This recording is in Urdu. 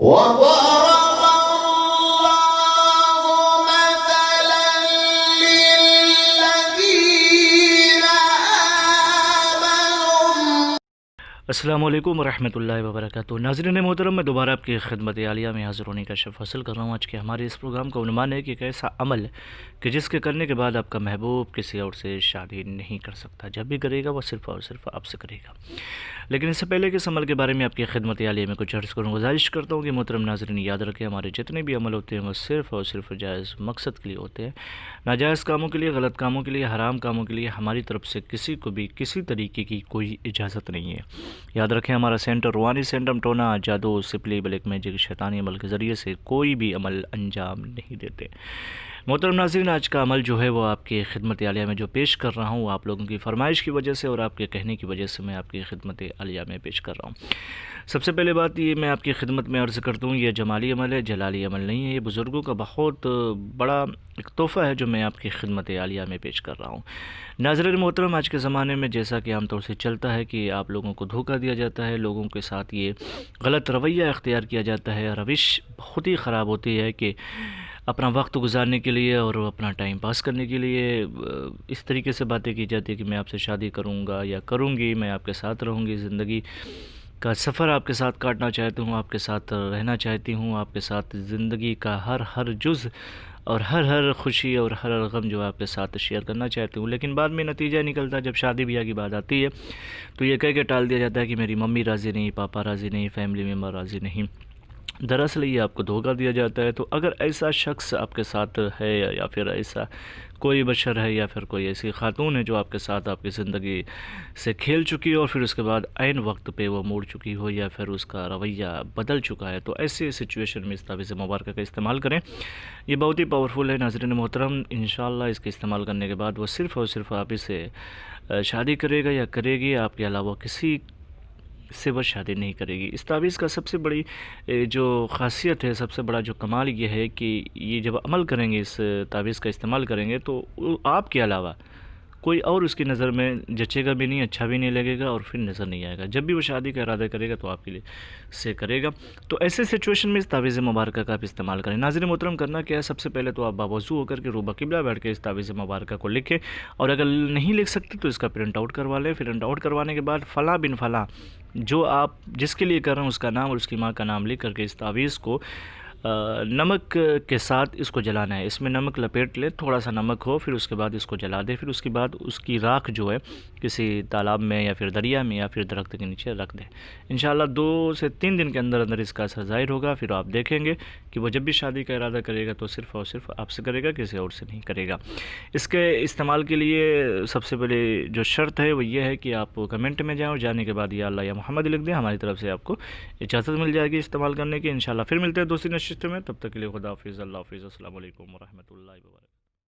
وضرب الله مثلا للذين آمنوا. السلام علیکم ورحمۃ اللہ وبرکاتہ. ناظرین محترم، میں دوبارہ آپ کی خدمت عالیہ میں حاضر ہونے کا شرف حاصل کر رہا ہوں. آج کے ہمارے اس پروگرام کا عنوان ہے کہ ایک ایسا عمل کہ جس کے کرنے کے بعد آپ کا محبوب کسی اور سے شادی نہیں کر سکتا. جب بھی کرے گا وہ صرف اور صرف آپ سے کرے گا. لیکن اس سے پہلے کہ اس عمل کے بارے میں آپ کی خدمت عالیہ میں کچھ عرض کروں، گزارش کرتا ہوں کہ محترم ناظرین یاد رکھیں، ہمارے جتنے بھی عمل ہوتے ہیں وہ صرف اور صرف جائز مقصد کے لیے ہوتے ہیں. ناجائز کاموں کے لیے، غلط کاموں کے لیے، حرام کاموں کے لیے ہماری طرف سے کسی کو بھی کسی طریقے کی کوئی اجازت نہیں ہے. یاد رکھیں، ہمارا سینٹر روحانی سینٹر ٹونا، جادو، سپلی، بلیک میجک، شیطانی عمل کے ذریعے سے کوئی بھی عمل انجام نہیں دیتے. محترم ناظرین، آج کا عمل جو ہے وہ آپ کی خدمت عالیہ میں جو پیش کر رہا ہوں، آپ لوگوں کی فرمائش کی وجہ سے اور آپ کے کہنے کی وجہ سے میں آپ کی خدمت عالیہ میں پیش کر رہا ہوں. سب سے پہلے بات یہ میں آپ کی خدمت میں عرض کرتا ہوں، یہ جمالی عمل ہے، جلالی عمل نہیں ہے. یہ بزرگوں کا بہت بڑا ایک تحفہ ہے جو میں آپ کی خدمت عالیہ میں پیش کر رہا ہوں. ناظرین محترم، آج کے زمانے میں جیسا کہ عام طور سے چلتا ہے کہ آپ لوگوں کو دھوکہ دیا جاتا ہے، لوگوں کے ساتھ یہ غلط رویہ اختیار کیا جاتا ہے. روش بہت ہی خراب ہوتی ہے کہ اپنا وقت گزارنے کے لیے اور اپنا ٹائم پاس کرنے کے لیے اس طریقے سے باتیں کی جاتی ہے کہ میں آپ سے شادی کروں گا یا کروں گی، میں آپ کے ساتھ رہوں گی، زندگی کا سفر آپ کے ساتھ کاٹنا چاہتی ہوں، آپ کے ساتھ رہنا چاہتی ہوں، آپ کے ساتھ زندگی کا ہر جز اور ہر خوشی اور ہر غم جو آپ کے ساتھ شیئر کرنا چاہتی ہوں. لیکن بعد میں نتیجہ نکلتا ہے، جب شادی بیاہ کی بات آتی ہے تو یہ کہہ کے ٹال دیا جاتا ہے کہ میری ممی راضی نہیں، پاپا راضی نہیں، فیملی ممبر راضی نہیں. دراصل یہ آپ کو دھوکہ دیا جاتا ہے. تو اگر ایسا شخص آپ کے ساتھ ہے یا پھر ایسا کوئی بشر ہے یا پھر کوئی ایسی خاتون ہے جو آپ کے ساتھ آپ کی زندگی سے کھیل چکی ہو اور پھر اس کے بعد عین وقت پہ وہ موڑ چکی ہو یا پھر اس کا رویہ بدل چکا ہے، تو ایسی سچویشن میں اس تعویذ مبارکہ کا استعمال کریں. یہ بہت ہی پاورفل ہے ناظرین محترم. انشاءاللہ اس کے استعمال کرنے کے بعد وہ صرف اور صرف آپ ہی سے شادی کرے گا یا کرے گی، آپ کے علاوہ کسی سے وہ شادی نہیں کرے گی. اس تعویذ کا سب سے بڑی جو خاصیت ہے، سب سے بڑا جو کمال یہ ہے کہ یہ جب عمل کریں گے، اس تعویذ کا استعمال کریں گے تو آپ کے علاوہ کوئی اور اس کی نظر میں جچے گا بھی نہیں، اچھا بھی نہیں لگے گا اور پھر نظر نہیں آئے گا. جب بھی وہ شادی کا ارادہ کرے گا تو آپ کے لیے سے کرے گا. تو ایسے سچویشن میں اس تعویذ مبارکہ کا آپ استعمال کریں. ناظرین محترم، کرنا کیا ہے، سب سے پہلے تو آپ باوضو ہو کر کے روبہ قبلہ بیٹھ کے اس تعویذ مبارکہ کو لکھیں، اور اگر نہیں لکھ سکتے تو اس کا پرنٹ آؤٹ کروا لیں. پرنٹ آؤٹ کروانے کے بعد فلاں بن فلاں جو آپ جس کے لیے کر رہے ہیں اس کا نام اور اس کی ماں کا نام لکھ کر کے اس تعویذ کو نمک کے ساتھ اس کو جلانا ہے. اس میں نمک لپیٹ لیں، تھوڑا سا نمک ہو، پھر اس کے بعد اس کو جلا دیں. پھر اس کے بعد اس کی راکھ جو ہے کسی تالاب میں یا پھر دریا میں یا پھر درخت کے نیچے رکھ دیں. انشاءاللہ 2 سے 3 دن کے اندر اندر اس کا اثر ظاہر ہوگا. پھر آپ دیکھیں گے کہ وہ جب بھی شادی کا ارادہ کرے گا تو صرف اور صرف آپ سے کرے گا، کسی اور سے نہیں کرے گا. اس کے استعمال کے لیے سب سے پہلے جو شرط ہے وہ یہ ہے کہ آپ کمنٹ میں جائیں اور جانے کے بعد یا اللہ یا محمد لکھ دیں. ہماری طرف سے آپ کو اجازت مل جائے گی استعمال کرنے کی. انشاءاللہ پھر ملتے ہیں دوسری نشست میں. تب تک کے لیے خدا حافظ، اللہ حافظ، السلام علیکم ورحمۃ اللہ وبرکاتہ.